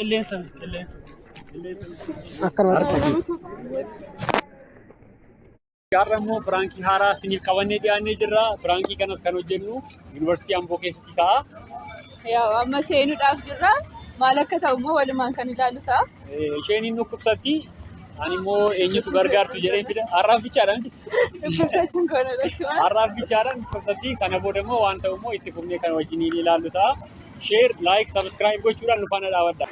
Qilleensa. Garamo Franki Hara sinil qabanne dhiyaannee jirra. Franki kanas kan hojjennu Yuunivarsiitii Amboo keessatti ta'a. Yaa amma seenuudhaaf jirra. Maal akka ta'u immoo walumaan kan ilaalu ta'a. Isheen inni dhukkubsatti. Ani immoo eenyutu gargaartu jedhee fida. Har'aaf bichaadhaan. Dhukkubsachuun kana jechuudha. Har'aaf bichaadhaan dhukkubsatti. Sana booda immoo waan ta'u immoo itti fufnee kan wajjin ilaallu ta'a. Share, like, subscribe gochuudhaan nu faana dhaabadha.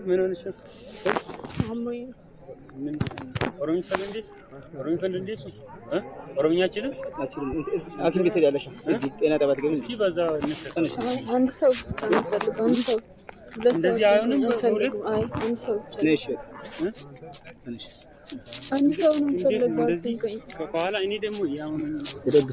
من هون الشيخ؟ عمي. من أرومي فلنديس؟ أرومي فلنديس؟ أرومي أشيله؟ أكيد بيتري على شيء. أنا تبغى تقول. كيف هذا نشأ؟ عند سو. عند سو. الذي عيونه مولد؟ عند سو. نشأ. نشأ. عند سو نفرد الذي كقال إني دمو ياون. بدك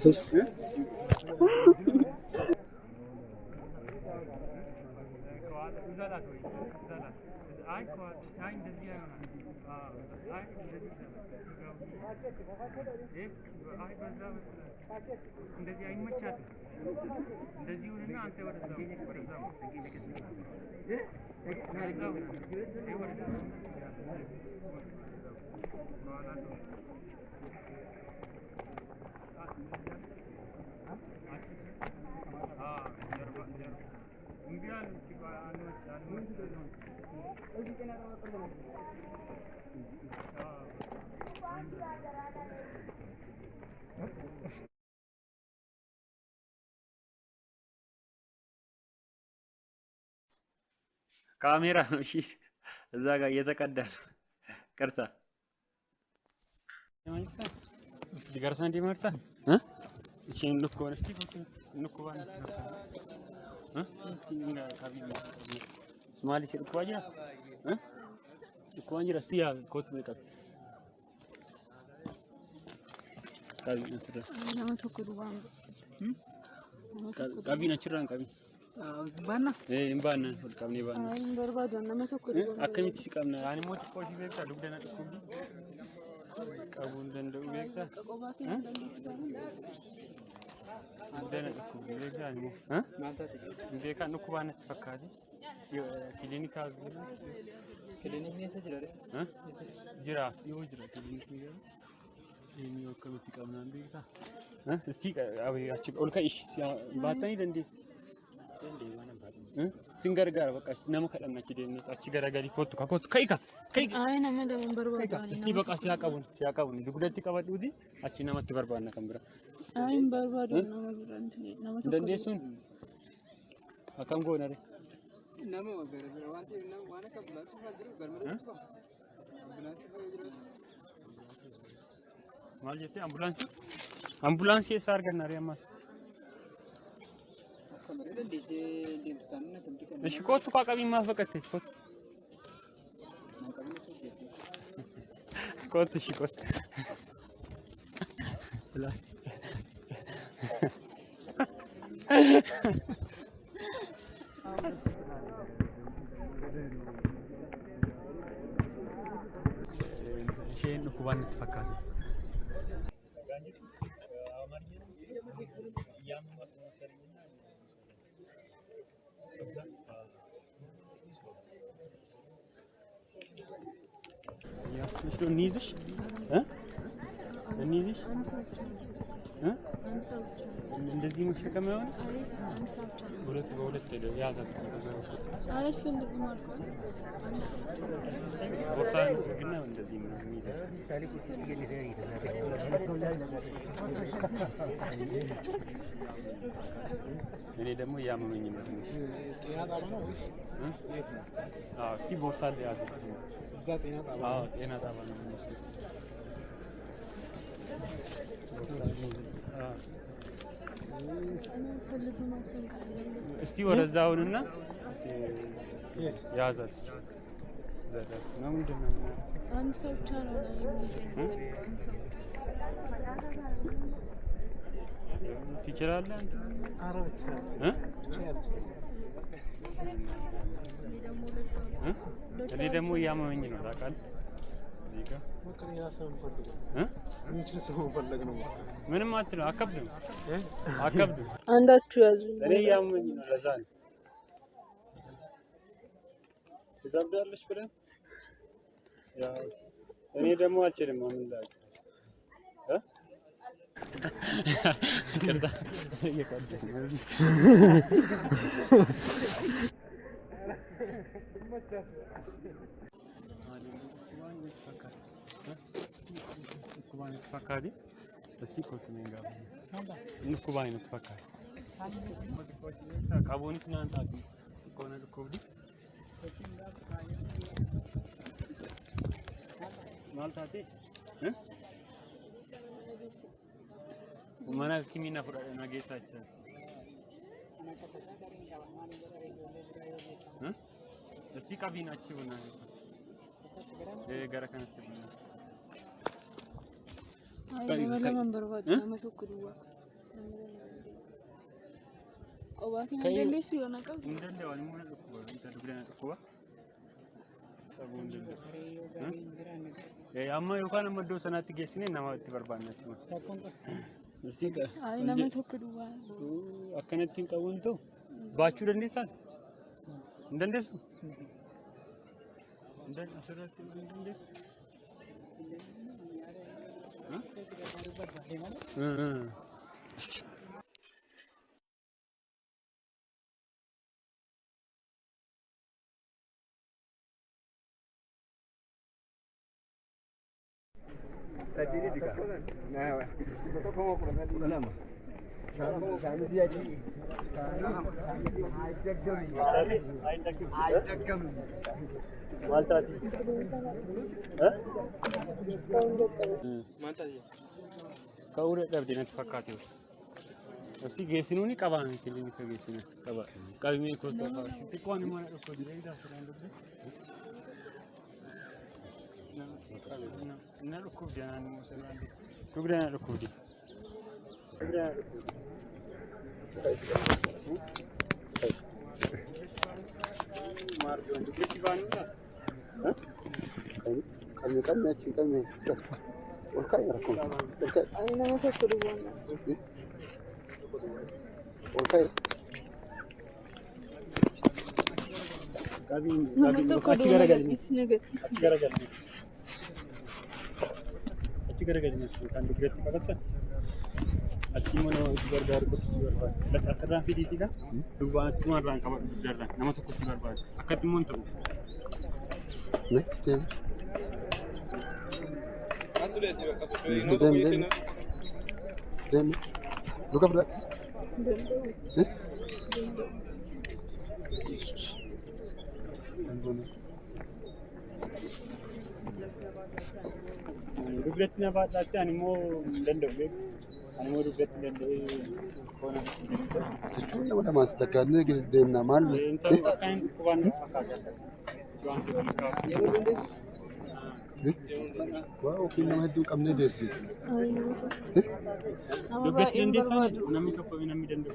ካሜራ ነው እሺ እዛ ጋር እየተቀዳ ነው ቀርታ ዲጋርሳ እንዲመርታ እሺ እንልኮ እስቲ እንልኮ ባን እስቲ እንጋ ካቢኔ ስማሊ ሲልኳያ እንኳን ይረስቲ ያ ኮት መቀጥ ካቢኔ ስለ ካቢኔ ችራን ካቢኔ ባና እምባና ወልቃምኔ ባና በርባዶ እና መተኩል አከሚት ሲቀምና አኒሞት ቆሽ ቤታ ዱግደና ጥቁቢ ቀቡን ደንደው ቤታ ደና ጥቁቢ ቤታ አኒሞ ማንታት ቤካ ንኩባነ ተፈካዲ ክሊኒካ ዝሩ ክሊኒክ ሜሴጅ ለረ ጅራስ ይወጅራ ክሊኒክ ይገ የሚወከሉት ይቀምና ቤታ እስቲ አብያች ኦልካይሽ ባታኒ ደንዴስ ሲንገር ጋር በቃ ነመ ከደናች ደነት አቺ ገራጋሪ ኮቱ ከኮቱ ከይካ አይ ነመ ደም በርባዳ እስቲ በቃ ሲያቀቡን ዱግደቲ ቀበዱዲ አቺ ነመት በርባና ከምብራ አይ በርባዳ ነመ ብራንት ነመ እንደንዴሱን አካም ጎነረ ነመ ወገረ ዋንቴ ነመ ዋና ከብላስ ፈጅሩ ገርመረ አምቡላንስ ማልጀቴ አምቡላንስ የሳር ገናሪ አማስ እሺ ኮቱ ቋቀቢ ማፈቀት ኮት እሺ ኮት ሼን ኩባን ተፈካለ شلون نيزش؟ ها؟ نيزش؟ እንደዚህ መሸከም ነው ሁለት በሁለት ያዛስ አይፈልግም አልኳል ቦርሳ ግና እንደዚህ ነው የሚይዘው እኔ ደግሞ ያመመኝ ነው ትንሽ ጤና ጣባ ነው ወይስ የት ነው? አዎ እስቲ ቦርሳ ያዘ እዛ ጤና ጣባ አዎ ጤና ጣባ ነው የሚመስለው እስቲ ወደዛውንና ያዛት እስቲ ዘዳት ነው ምንድነው አንድ ሰው ብቻ ነው ትችላለህ አንተ? አረ ብቻ እኔ ደግሞ እያመመኝ ነው ታውቃለህ። እዚህ ጋር ምንም አትለው አከብድም አንዳችሁ ያዙ። እኔ እያመመኝ ነው ለዛ ነው ትገብዳለች ብለን ያው እኔ ደግሞ አልችልም ምን ላድርግ ከርዳ እየቀደኝ ኩባይነት ፈካዲ እስቲ ኮትኔንጋ ኩባይነት ፈካዲ ካቦኒት ናንታቲ ኮነ ልኮብዲ ማልታቲ mana kimina fudhadhe nageessa jecha esti qabiin achi buna gara kanatti buna wala man barbaadu nama tokko duwwaa qobaatiin dandeessu yoo na qabu hin danda'u ani mana dhukkuba inta dugdana dhukkuba sabuu hin danda'u amma yookaan amma iddoo sanaatti geessine nama itti barbaanna jechuudha ay nama tokko duwwaa akkanatti hin qabuun ta'u baachuu dandeessan hin dandeessu asirratti hin dandeessu Sajidi dika. Nah, betul kamu pernah lama. Kami siapa? Malta sih. Mantap ya. Kau udah dapat dinat fakati. Pasti gesinu ni kawan kilini ke gesinu kawan. Kali ni kosta kawan. Tikuan ni mana aku direct dah serang tu. Na rukub jangan musuhan. Kubra rukub di. Mar jual tu kiri banu na. Kami kan macam kami. Orkai rakun. Orkai. ay nama tokko duwwaa Orkai. nama tokko duwwaa isni Gara-gara. Gara-gara kan dugret pakatsa. Achi mana gargaar kutu gargaar. Lasa sarang fidi tiga. Dua cuma rang kabar gargaar. Nama tu kutu gargaar. Akat mon tu. Ne? Dem. Luka pula. Dugret na baat acha animo dendau be. Animo dugret dendau kona. Jechuun nama mas takkaanee deemna maal? Intan kan kuban akaja. Juan tu ka. Waa ofii nama hedduu qabnee deebisne. ay nama tokko Dugret dendau namni tokko namni dendau.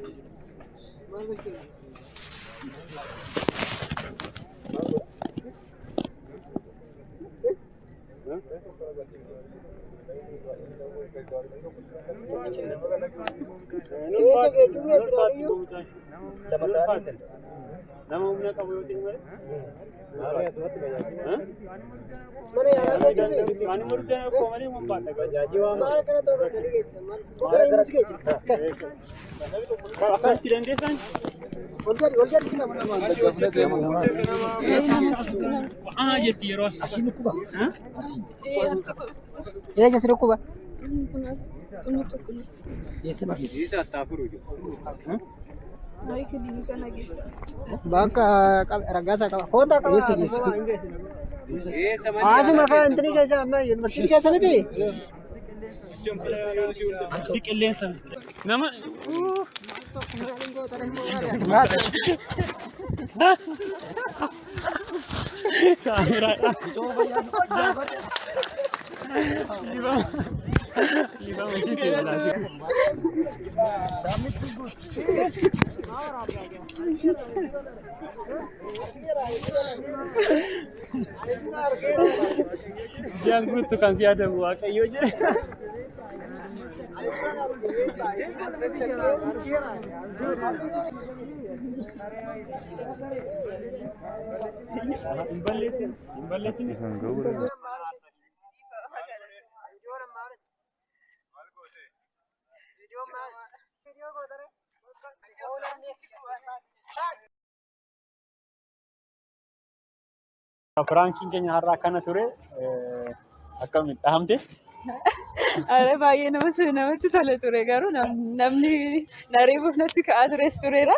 Nama umumnya kamu yang tinggal? Mana ya? Kani murid yang kau mari mempat. Mana kena tahu dari kita? Mana ini sih kita? Apa tidak desain? Wajar sih nama nama. Ah, jadi ros. Asin aku bah. Asin. eh Ya jadi aku bah. punya tokko Ya sebab. Bisa tak perlu. hari kedini kana gitu Baka ragasa ka. Honda ka. Asu maka antri ka sa ma university ka sa mati. Asik elesa. Nama. Kamera. Liifama ishii seebilaasii. Ji'aan guutuu kan si yaadamu Waaqayyoo jedhe. Hin balleessin. Firaankiin keenya har'a akkana ture. Akkamiin dhahamte? Are baay'ee namatti tole ture garuu namni nariibuuf natti ka'aa tures tureera.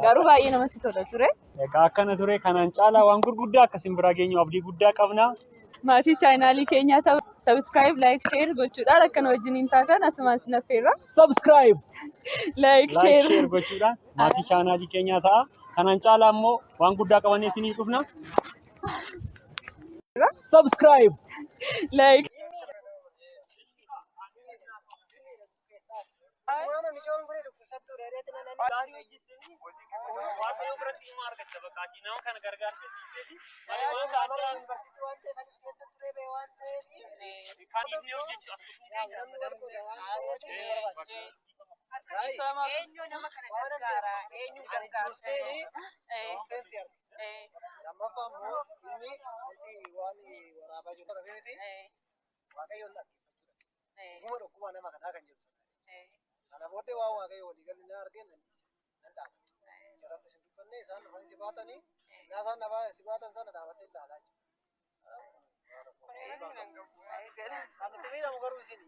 Garuu baay'ee namatti tola ture. Egaa akkana ture kanaan caalaa waan gurguddaa akkasiin biraa geenyu abdii guddaa qabna. Maatii chaanaalii keenyaa ta'u subscribe, like, share gochuudhaan akkana wajjiniin taatan asumaan sinaffeerra. Subscribe, Like, share gochuudhaan maatii chaanaalii keenyaa ta'a. Kanaan caalaa immoo waan guddaa qabannee isinii dhufna. Subscribe, like. Sana booddee waan waaqayyo walii galii na argeen irratti si dubbanne isaan dhufanii si baatanii isaan si baatan sana dhaabattee ilaalaa jiru. Kan itti miidhamu garuu isin